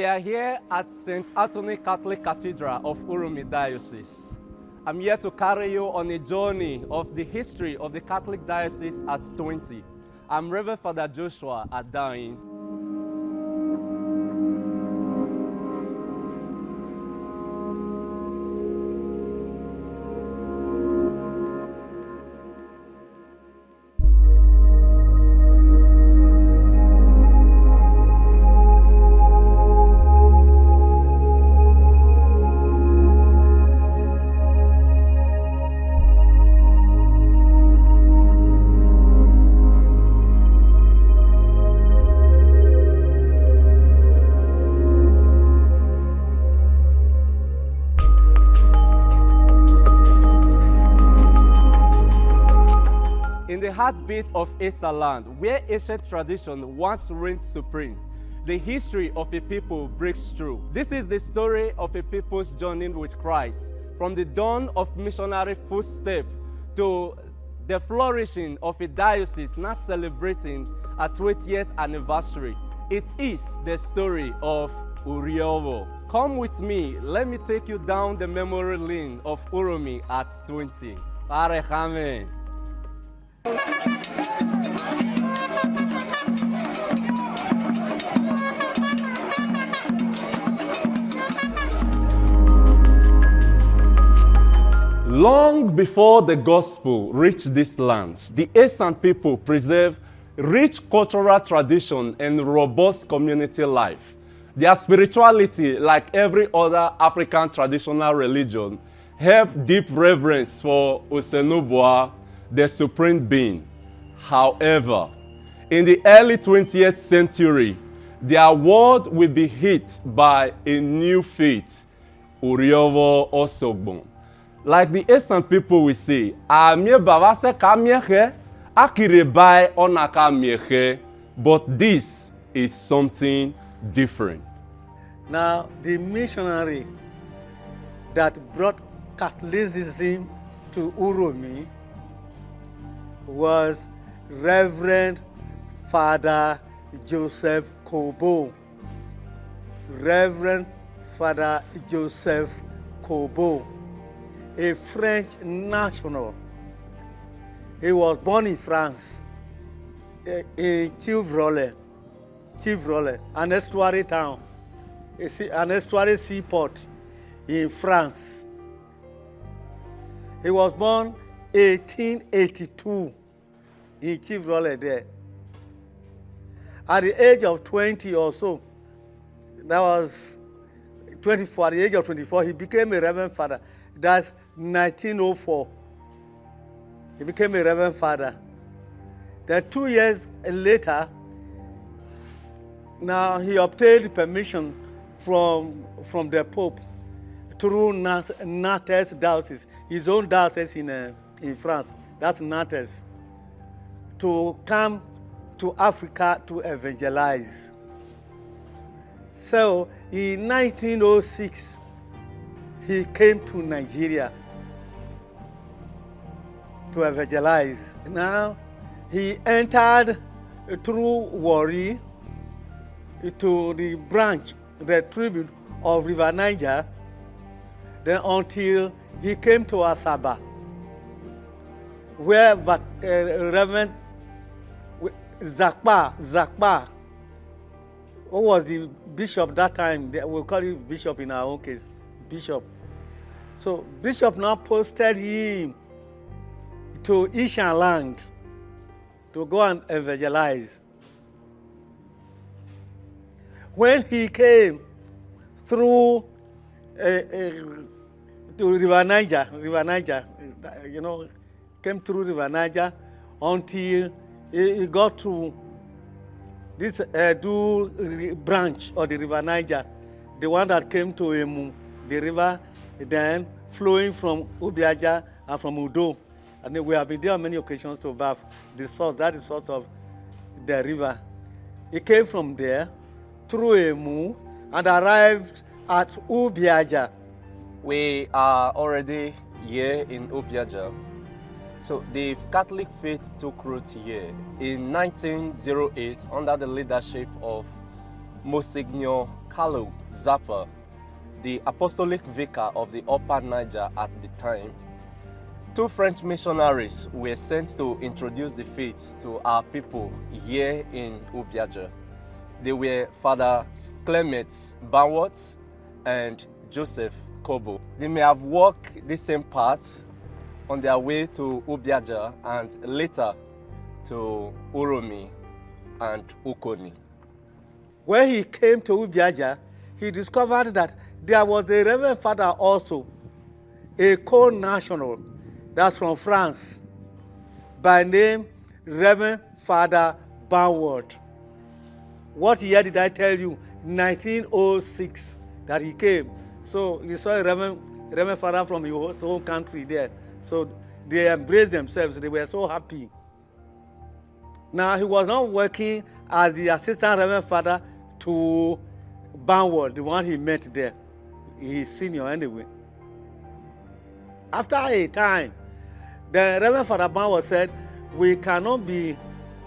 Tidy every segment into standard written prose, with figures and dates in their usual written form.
We are here at St. Anthony Catholic Cathedral of Uromi Diocese. I'm here to carry you on a journey of the history of the Catholic Diocese at 20. I'm Reverend Father Joshua Adain. In the heartbeat of Asa land, where ancient tradition once reigned supreme, the history of a people breaks through. This is the story of a people's journey with Christ, from the dawn of missionary footsteps to the flourishing of a diocese not celebrating a 20th anniversary. It is the story of Uromi. Come with me, let me take you down the memory lane of Uromi at 20. Parejame. Long before the gospel reached these lands, the Esan people preserved rich cultural tradition and robust community life. Their spirituality, like every other African traditional religion, held deep reverence for Osenubua, the supreme being. However, in the early 20th century, their world will be hit by a new faith, Uromi Osogbon. Like the Esan people will say, but this is something different. Now, the missionary that brought Catholicism to Uromi was Reverend Father Joseph Kobo. Reverend Father Joseph Kobo, a French national. He was born in France, in Chevrolet, an estuary town, an estuary seaport in France. He was born 1882 in Chevrolet there. At the age of 20 or so, that was 24, at the age of 24, he became a Reverend Father. That's 1904. He became a Reverend Father. Then 2 years later, now he obtained permission from the Pope through Nantes Diocese, his own diocese in France. That's Nantes, to come to Africa to evangelize. So in 1906, he came to Nigeria to evangelize. Now, he entered through Warri to the branch, the tribute of River Niger, then until he came to Asaba, where Reverend Zakpa, who was the bishop that time, we'll call him bishop in our own case, bishop. So bishop now posted him to Ishan land to go and evangelize. When he came through to River Niger, came through River Niger until he got to this branch of the River Niger, the one that came to Emu, the river then flowing from Ubiaja and from Udo. And we have been there on many occasions to bath the source, that is the source of the river. He came from there through Emu and arrived at Ubiaja. We are already here in Ubiaja. So the Catholic faith took root here in 1908 under the leadership of Monsignor Carlo Zappa, the apostolic vicar of the Upper Niger at the time, 2 French missionaries were sent to introduce the faith to our people here in Ubiaja. They were Father Clement Banwart and Joseph Kobo. They may have walked the same path on their way to Ubiaja and later to Uromi and Ukoni. When he came to Ubiaja, he discovered that there was a Reverend Father also, a co-national, that's from France, by name Reverend Father Banwart. What year did I tell you? 1906 that he came. So you saw a Reverend Father from his own country there. So they embraced themselves. They were so happy. Now he was not working as the assistant Reverend Father to Banwart, the one he met there. He's senior anyway. After a time, the Reverend Father Banwart said, we cannot be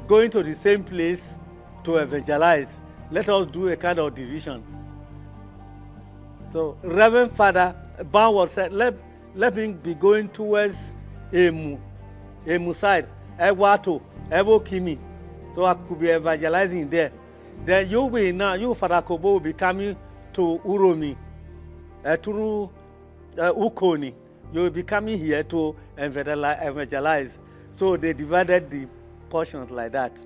going to the same place to evangelize. Let us do a kind of division. So Reverend Father Banwart said, let me be going towards Emu side, Ewato, Ebokimi, so I could be evangelizing there. Then you Father Kobo will be coming to Uromi, through Ukoni. You will be coming here to evangelize. So they divided the portions like that.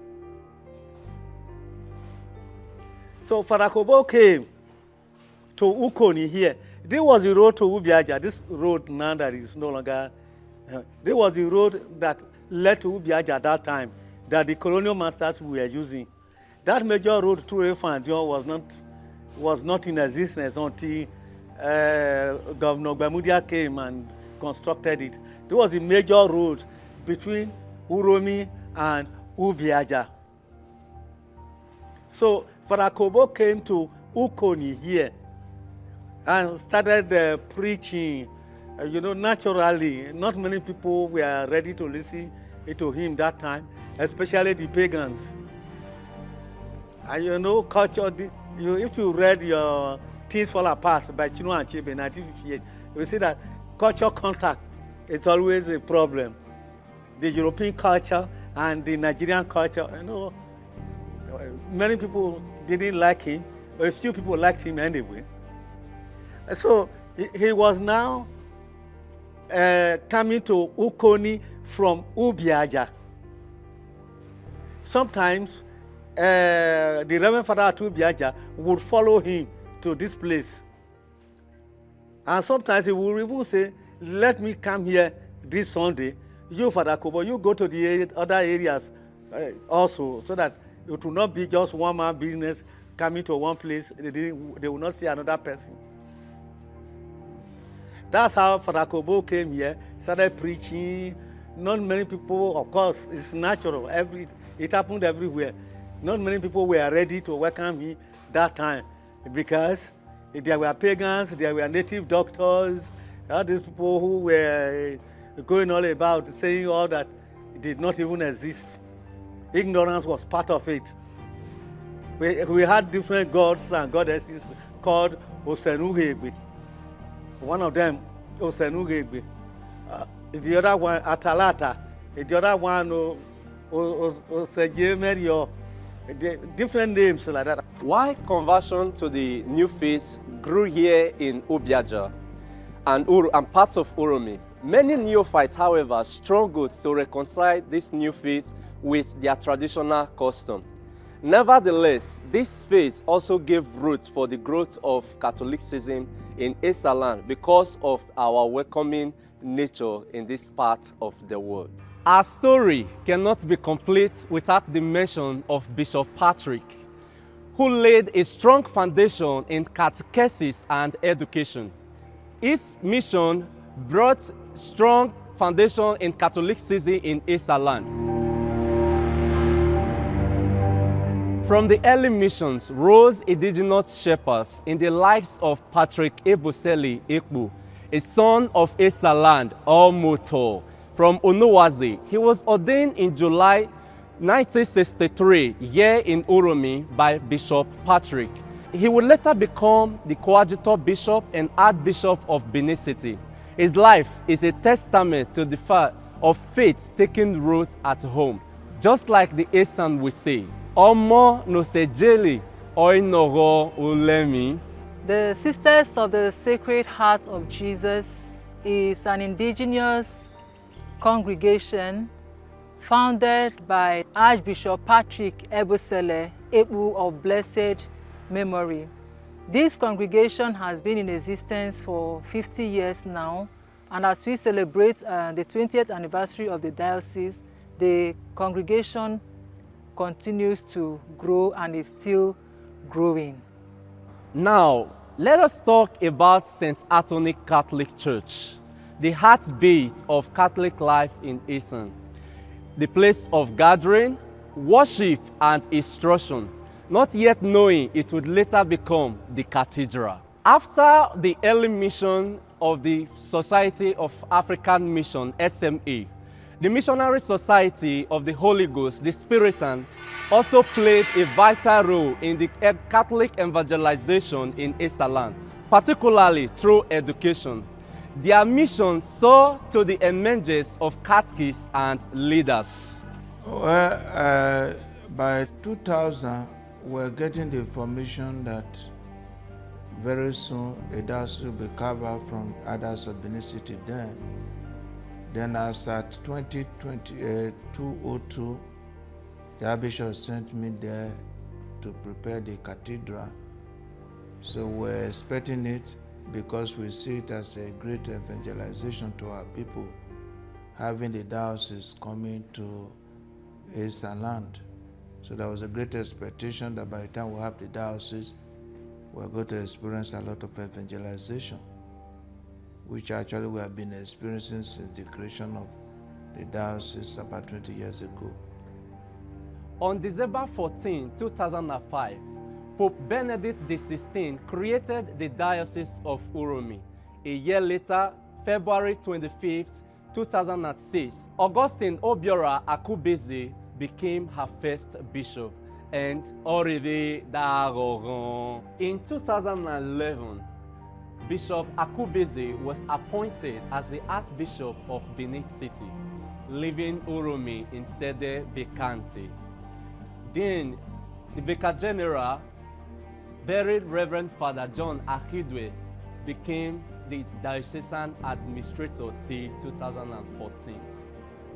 So Father Kobo came to Ukoni here. This was the road to Ubiaja. This road now that is no longer. This was the road that led to Ubiaja at that time, that the colonial masters were using. That major road through Refandion was not in existence until Governor Gbamudia came and constructed it. There was a major road between Uromi and Ubiaja. So Father Kobo came to Ukoni here and started preaching. Naturally, not many people were ready to listen to him that time, especially the pagans. And culture, if you read your Things Fall Apart by Chinua Achebe in 1958, you will see that culture contact is always a problem. The European culture and the Nigerian culture, many people didn't like him, but a few people liked him anyway. So he was now coming to Ukoni from Ubiaja. Sometimes the Reverend Father at Ubiaja would follow him to this place. And sometimes he would even say, let me come here this Sunday. You, Father Kobo, you go to the other areas also, so that it will not be just one man business coming to one place. They will not see another person. That's how Father Kobo came here, started preaching. Not many people, of course, it's natural. It happened everywhere. Not many people were ready to welcome him that time because there were pagans, there were native doctors, all these people who were going all about saying all that did not even exist. Ignorance was part of it. We had different gods and goddesses called Osenuhegbe. One of them, Osenuhegbe. The other one, Atalata. The other one, Osejemerio. Different names like that. Why conversion to the new faith grew here in Ubiaja and parts of Uromi? Many neophytes, however, struggled to reconcile this new faith with their traditional custom. Nevertheless, this faith also gave roots for the growth of Catholicism in Esaland because of our welcoming nature in this part of the world. Our story cannot be complete without the mention of Bishop Patrick, who laid a strong foundation in catechesis and education. His mission brought strong foundation in Catholicism in Esaland. From the early missions rose indigenous shepherds in the likes of Patrick Eboseli Ekbu, a son of Esaland, Omoto, from Onuwazi. He was ordained in July 1963, here in Uromi by Bishop Patrick. He would later become the coadjutor bishop and archbishop of Benin City. His life is a testament to the fact of faith taking root at home. Just like the Esan we say, Omo no sejeli oinoro ulemi. The Sisters of the Sacred Heart of Jesus is an indigenous congregation founded by Archbishop Patrick Ebusele, Ebu of blessed memory. This congregation has been in existence for 50 years now, and as we celebrate the 20th anniversary of the diocese, the congregation continues to grow and is still growing. Now, let us talk about St. Anthony Catholic Church, the heartbeat of Catholic life in Esan, the place of gathering, worship, and instruction, not yet knowing it would later become the cathedral. After the early mission of the Society of African Mission, SMA, the Missionary Society of the Holy Ghost, the Spiritan, also played a vital role in the Catholic evangelization in Esaland, particularly through education. Their mission saw to the emergence of catechists and leaders. Well, by 2000, we're getting the information that very soon a diocese will be carved out from others of Benin City Then as at 2002, the Bishop sent me there to prepare the cathedral. So we're expecting it because we see it as a great evangelization to our people, having the diocese coming to Eastern land. So there was a great expectation that by the time we have the diocese, we're going to experience a lot of evangelization, which actually we have been experiencing since the creation of the diocese about 20 years ago. On December 14, 2005, Pope Benedict XVI created the Diocese of Uromi. A year later, February 25, 2006, Augustine Obiora Akubeze became her first bishop, and Orive Darogon. In 2011, Bishop Akubeze was appointed as the Archbishop of Benin City, leaving Uromi in sede vacante. Then, the Vicar General, Very Reverend Father John Akidwe, became the Diocesan Administrator till 2014.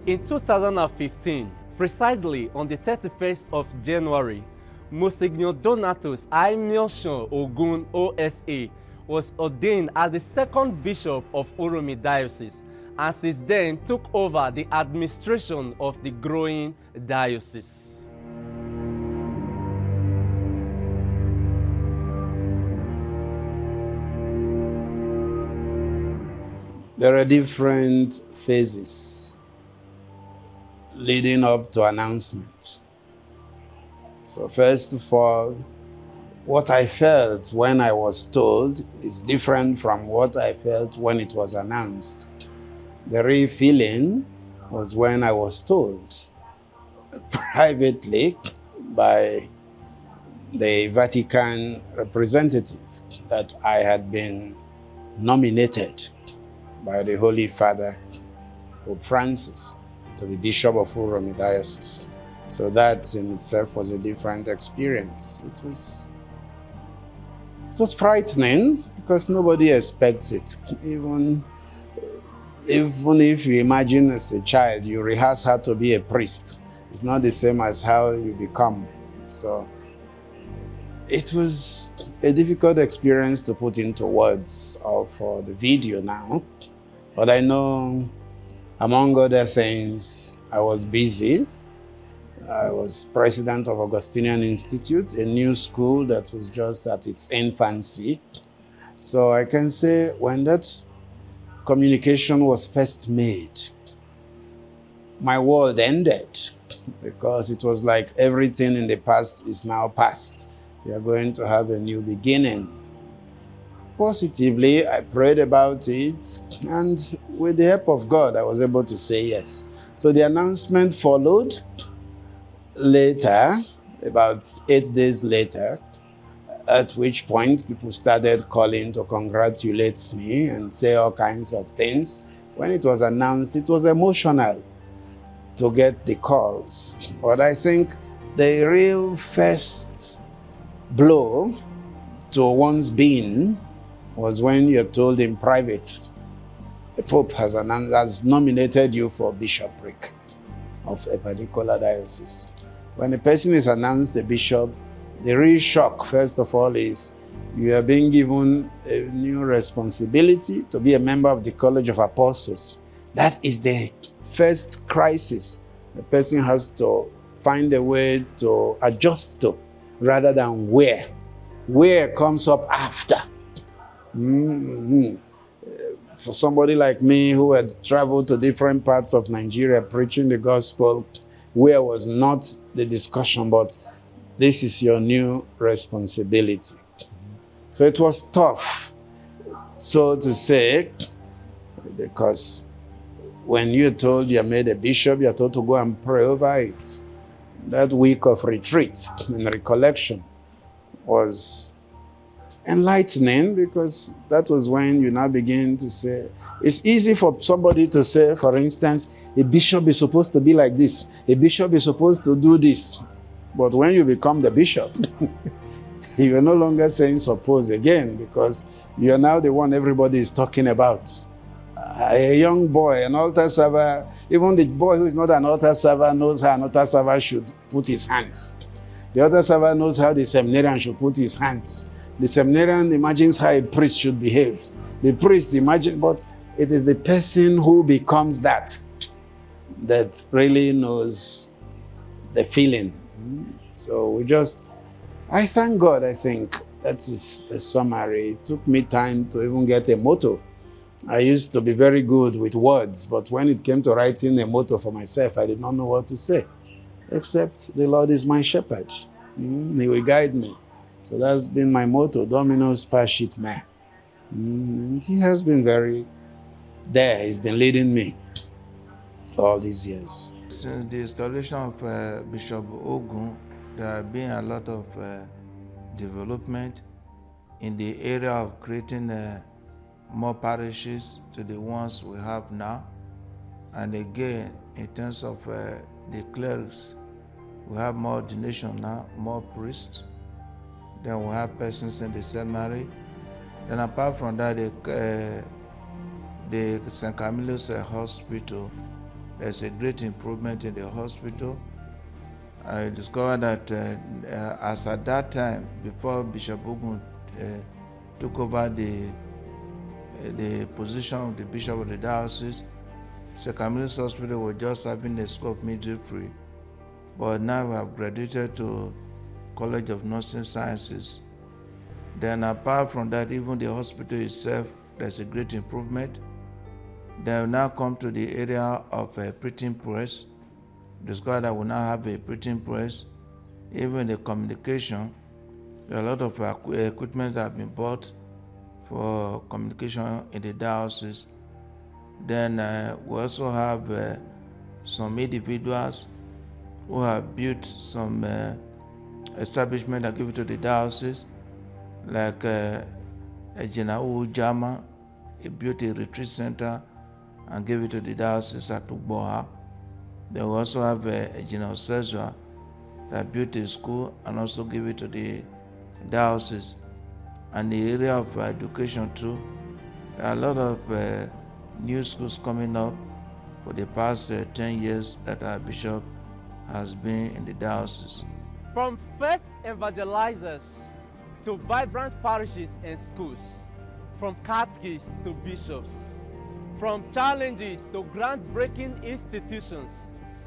In 2015, precisely on the 31st of January, Monsignor Donatus Aimioshon Ogun OSA was ordained as the second bishop of Uromi Diocese, and since then took over the administration of the growing diocese. There are different phases leading up to announcement. So first of all, what I felt when I was told is different from what I felt when it was announced. The real feeling was when I was told privately by the Vatican representative that I had been nominated by the Holy Father, Pope Francis, to be Bishop of Uromi Diocese. So that in itself was a different experience. It was frightening because nobody expects it. Even if you imagine as a child, you rehearse how to be a priest. It's not the same as how you become. So it was a difficult experience to put into words for the video now. But I know, among other things, I was busy. I was president of Augustinian Institute, a new school that was just at its infancy. So I can say when that communication was first made, my world ended because it was like everything in the past is now past. We are going to have a new beginning. Positively, I prayed about it, and with the help of God, I was able to say yes. So the announcement followed. later, about 8 days later, at which point people started calling to congratulate me and say all kinds of things. When it was announced, it was emotional to get the calls. But I think the real first blow to one's being was when you're told in private, the Pope has nominated you for bishopric of a particular diocese. When a person is announced a bishop, the real shock, first of all, is you are being given a new responsibility to be a member of the College of Apostles. That is the first crisis the person has to find a way to adjust to, rather than where. Where comes up after. For somebody like me who had traveled to different parts of Nigeria preaching the gospel, where was not the discussion, but this is your new responsibility. So it was tough, so to say, because when you're told you're made a bishop, you're told to go and pray over it. That week of retreat and recollection was enlightening, because that was when you now begin to say, it's easy for somebody to say, for instance, a bishop is supposed to be like this, a bishop is supposed to do this. But when you become the bishop, you are no longer saying suppose again, because you are now the one everybody is talking about. A young boy, an altar server, even the boy who is not an altar server knows how an altar server should put his hands. The altar server knows how the seminarian should put his hands. The seminarian imagines how a priest should behave. The priest imagines, but it is the person who becomes that really knows the feeling. So I thank God. I think that is the summary. It took me time to even get a motto. I used to be very good with words, but when it came to writing a motto for myself, I did not know what to say, except the Lord is my shepherd. He will guide me. So that's been my motto, Dominus Pascit Me. And he has been very there. He's been leading me all these years. Since the installation of Bishop Ogun, there have been a lot of development in the area of creating more parishes to the ones we have now. And again, in terms of the clerics, we have more ordination now, more priests. Then we have persons in the seminary. Then apart from that, the St. Camillus Hospital, there's a great improvement in the hospital. I discovered that as at that time, before Bishop Ogun took over the position of the Bishop of the Diocese, St. Camillus Hospital was just having a school of midwifery. But now we have graduated to College of Nursing Sciences. Then apart from that, even the hospital itself, there's a great improvement. Then we now come to the area of a printing press. Discovered that we now have a printing press. Even the communication, there are a lot of equipment that have been bought for communication in the diocese. Then we also have some individuals who have built some establishment that give it to the diocese, like Ejina Jama, he built a retreat center and gave it to the diocese at Ugboha. Then we also have Ejina Osezua that built a school and also gave it to the diocese. And the area of education too, there are a lot of new schools coming up for the past 10 years that our bishop has been in the diocese. From first evangelizers to vibrant parishes and schools, from catechists to bishops, from challenges to groundbreaking institutions,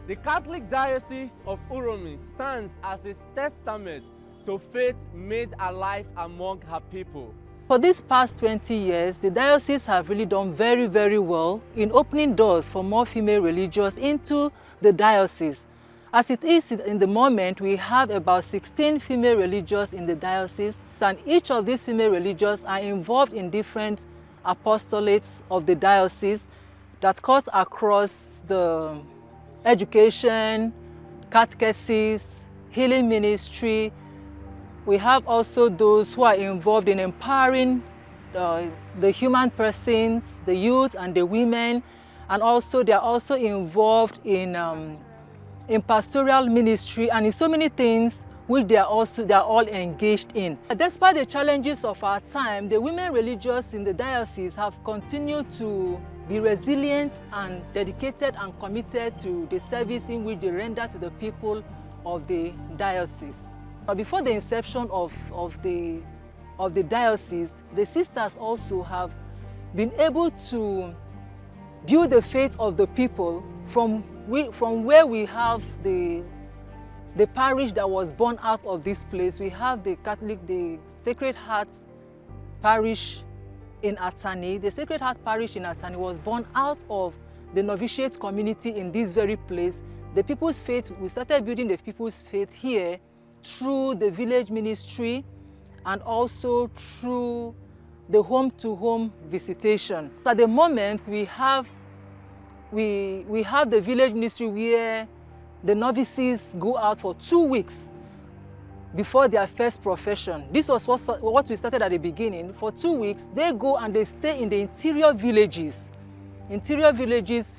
the Catholic Diocese of Uromi stands as a testament to faith made alive among her people. For these past 20 years, the diocese have really done very, very well in opening doors for more female religious into the diocese. As it is in the moment, we have about 16 female religious in the diocese, and each of these female religious are involved in different apostolates of the diocese that cut across the education, catechesis, healing ministry. We have also those who are involved in empowering the human persons, the youth and the women, and also they are also involved in pastoral ministry and in so many things which they are all engaged in. Despite the challenges of our time, the women religious in the diocese have continued to be resilient and dedicated and committed to the service in which they render to the people of the diocese. But before the inception of the diocese, the sisters also have been able to build the faith of the people from where we have the parish that was born out of this place. We have the Sacred Heart Parish in Atani. The Sacred Heart Parish in Atani was born out of the novitiate community in this very place. The people's faith, we started building the people's faith here through the village ministry and also through the home-to-home visitation. At the moment, we have the village ministry where the novices go out for 2 weeks before their first profession. This was what we started at the beginning. For 2 weeks, they go and they stay in the interior villages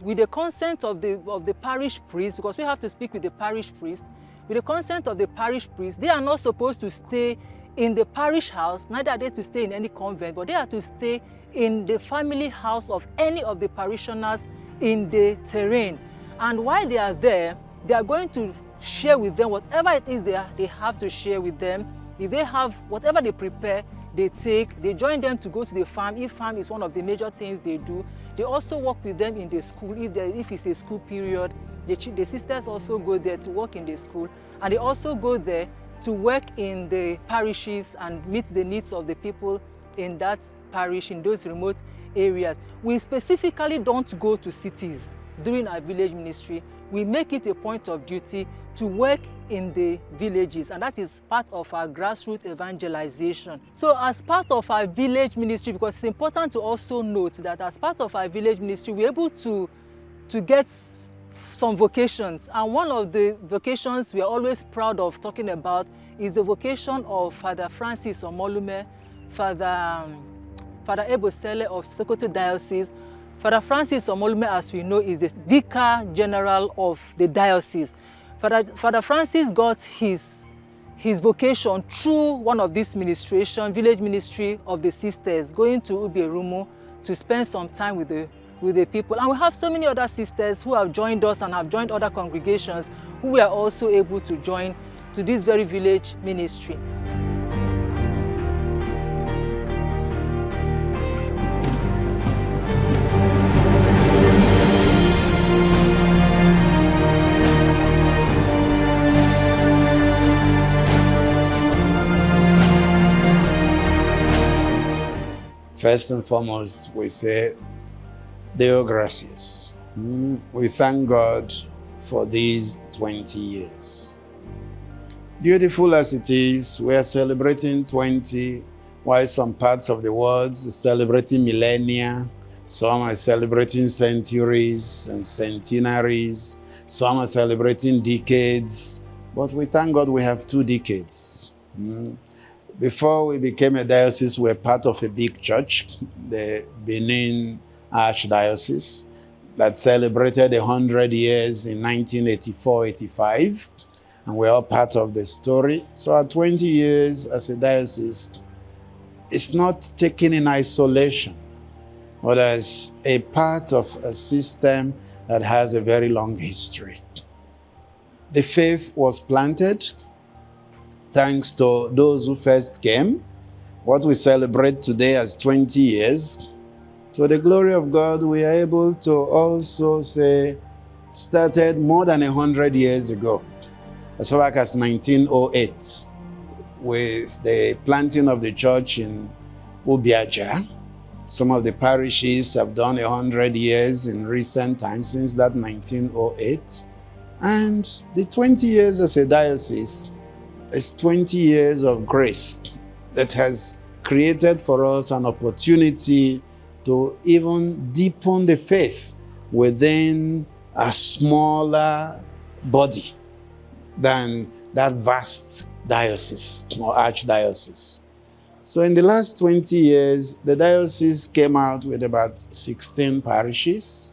with the consent of the parish priest, because we have to speak with the parish priest. With the consent of the parish priest, they are not supposed to stay in the parish house, neither are they to stay in any convent, but they are to stay in the family house of any of the parishioners in the terrain. And while they are there, they are going to share with them whatever it is they have to share with them. If they have whatever they prepare, they join them to go to the farm. If farm is one of the major things they do, they also work with them in the school. If it's a school period, the sisters also go there to work in the school, and they also go there to work in the parishes and meet the needs of the people in that parish, in those remote areas. We specifically don't go to cities during our village ministry. We make it a point of duty to work in the villages, and that is part of our grassroots evangelization. So as part of our village ministry, because it's important to also note that as part of our village ministry, we're able to get some vocations, and one of the vocations we are always proud of talking about is the vocation of Father Francis Omolume, Father Ebosele of Sokoto Diocese. Father Francis Omolume, as we know, is the Vicar General of the diocese. Father Francis got his vocation through one of these ministration, village ministry of the sisters, going to Uberumu to spend some time with the people. And we have so many other sisters who have joined us and have joined other congregations who were also able to join to this very village ministry. First and foremost, we say, Deo gratias. We thank God for these 20 years. Beautiful as it is, we are celebrating 20, while some parts of the world are celebrating millennia, some are celebrating centuries and centenaries, some are celebrating decades, but we thank God we have 2 decades. Before we became a diocese, we were part of a big church, the Benin Archdiocese, that celebrated 100 years in 1984-85, and we're all part of the story. So our 20 years as a diocese is not taken in isolation, but as a part of a system that has a very long history. The faith was planted thanks to those who first came. What we celebrate today as 20 years, to the glory of God, we are able to also say, started more than 100 years ago, as far back as 1908, with the planting of the church in Ubiaja. Some of the parishes have done 100 years in recent times, since that 1908. And the 20 years as a diocese is 20 years of grace that has created for us an opportunity to even deepen the faith within a smaller body than that vast diocese or archdiocese. So in the last 20 years, the diocese came out with about 16 parishes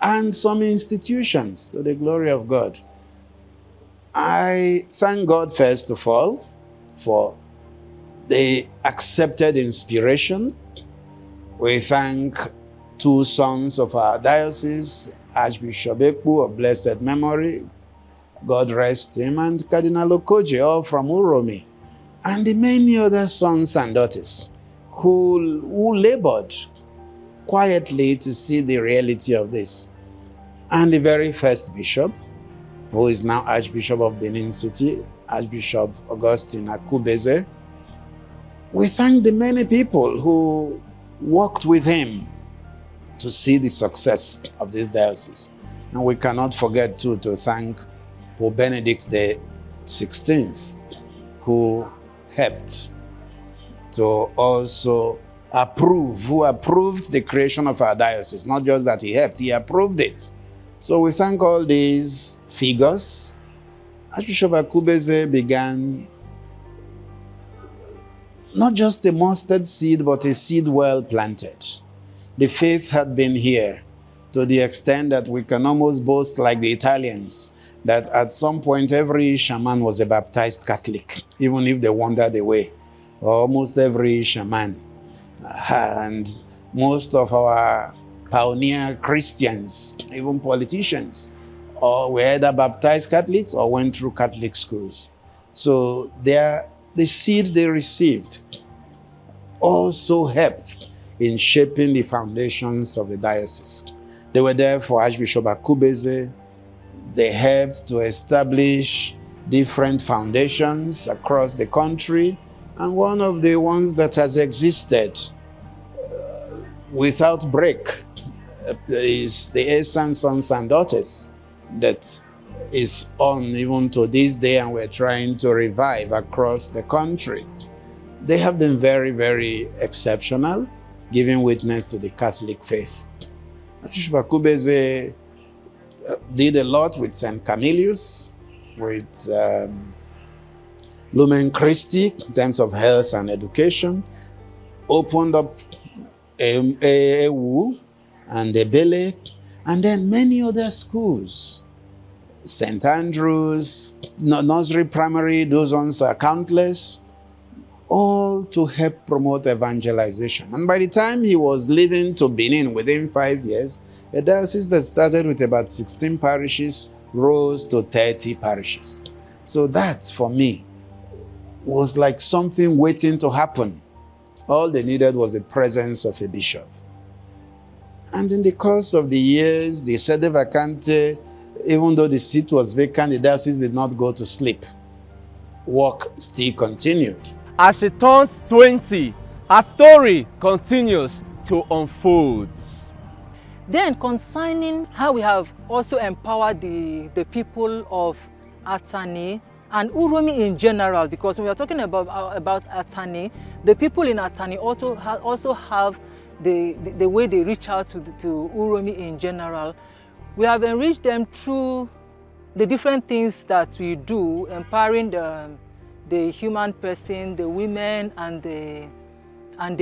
and some institutions, to the glory of God. I thank God, first of all, for the accepted inspiration. We thank two sons of our diocese, Archbishop Ekpu of blessed memory, God rest him, and Cardinal Okoje, all from Uromi, and the many other sons and daughters who labored quietly to see the reality of this. And the very first bishop, who is now Archbishop of Benin City, Archbishop Augustine Akubeze. We thank the many people who worked with him to see the success of this diocese. And we cannot forget too to thank Pope Benedict XVI, who helped to also who approved the creation of our diocese. Not just that he helped, he approved it. So we thank all these figures. Archbishop Akubeze began not just a mustard seed, but a seed well planted. The faith had been here to the extent that we can almost boast, like the Italians, that at some point every shaman was a baptized Catholic, even if they wandered away. Almost every shaman. And most of our pioneer Christians, even politicians, were either baptized Catholics or went through Catholic schools. So the seed they received also helped in shaping the foundations of the diocese. They were there for Archbishop Akubeze. They helped to establish different foundations across the country, and one of the ones that has existed without break is the Esan Sons and Daughters that is on even to this day, and we're trying to revive across the country. They have been very, very exceptional, giving witness to the Catholic faith. Archbishop Akubeze did a lot with St. Camillus, with Lumen Christi in terms of health and education, opened up Ewu and Ebele, and then many other schools. St. Andrews, nursery, primary, those ones are countless, all to help promote evangelization. And by the time he was leaving to Benin, within 5 years, a diocese that started with about 16 parishes rose to 30 parishes. So that, for me, was like something waiting to happen. All they needed was the presence of a bishop. And in the course of the years, the sede vacante, even though the seat was vacant, the diocese did not go to sleep. Work still continued. As she turns 20, her story continues to unfold. Then concerning how we have also empowered the people of Atani and Uromi in general, because when we are talking about Atani, the people in Atani also have the way they reach out to Uromi in general. We have enriched them through the different things that we do, empowering the human person, the women and the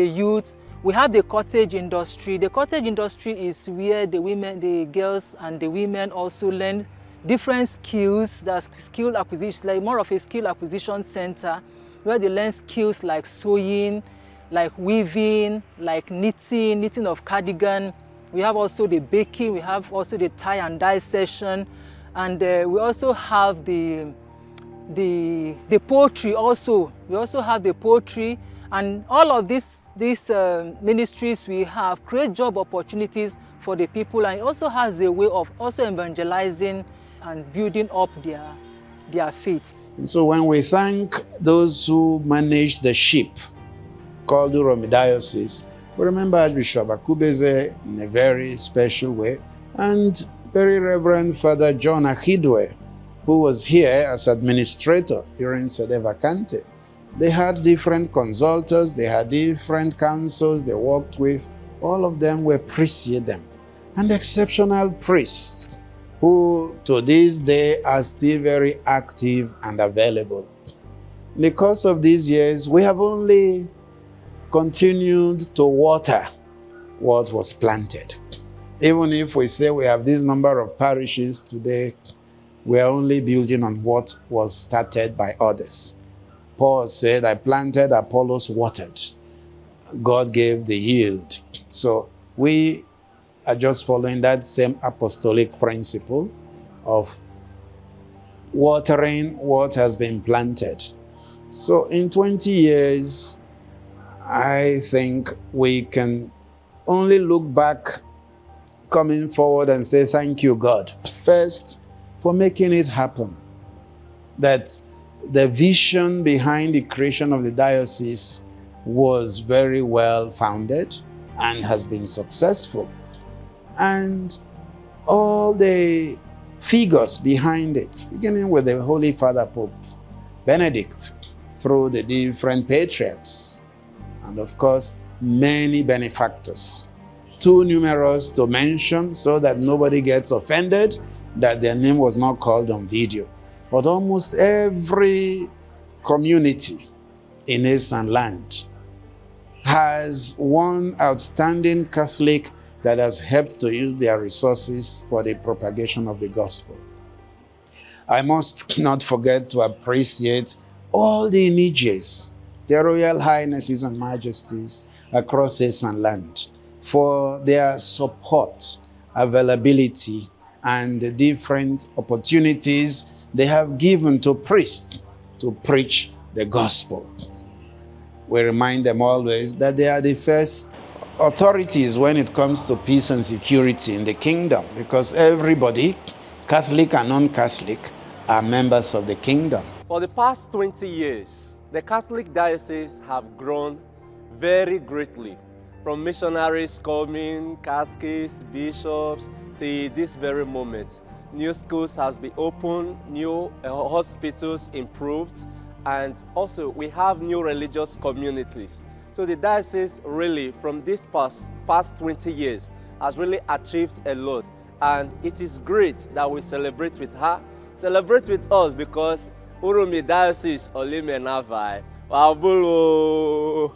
youth. We have the cottage industry. The cottage industry is where the women, the girls and the women also learn different skills. That's skill acquisition, like more of a skill acquisition center, where they learn skills like sewing, like weaving, like knitting of cardigan. We have also the baking, we have also the tie and dye session, and we also have the poetry also. We also have the poetry, and all of these ministries we have create job opportunities for the people, and it also has a way of also evangelizing and building up their faith. And so when we thank those who manage the ship called Uromi Diocese, we remember Archbishop Akubeze in a very special way, and very Reverend Father John Ahidwe, who was here as administrator during sede vacante. They had different consultors, they had different councils they worked with. All of them were presiedem and exceptional priests who to this day are still very active and available. In the course of these years, we have only continued to water what was planted. Even if we say we have this number of parishes today, we are only building on what was started by others. Paul said, I planted, Apollos watered. God gave the yield. So we are just following that same apostolic principle of watering what has been planted. So in 20 years, I think we can only look back, coming forward and say, thank you, God. First, for making it happen. That the vision behind the creation of the diocese was very well founded and has been successful. And all the figures behind it, beginning with the Holy Father Pope Benedict, through the different patriarchs, and of course, many benefactors, too numerous to mention so that nobody gets offended that their name was not called on video. But almost every community in Eastern Land has one outstanding Catholic that has helped to use their resources for the propagation of the gospel. I must not forget to appreciate all the images, their Royal Highnesses and Majesties across Eastern Land for their support, availability, and the different opportunities they have given to priests to preach the gospel. We remind them always that they are the first authorities when it comes to peace and security in the kingdom, because everybody, Catholic and non-Catholic, are members of the kingdom. For the past 20 years, the Catholic diocese have grown very greatly. From missionaries coming, catechists, bishops, till this very moment. New schools has been opened, new hospitals improved, and also we have new religious communities. So the diocese really, from this past 20 years, has really achieved a lot. And it is great that we celebrate with her, celebrate with us, because Uromi Diocese Olime Navai, Wabulo.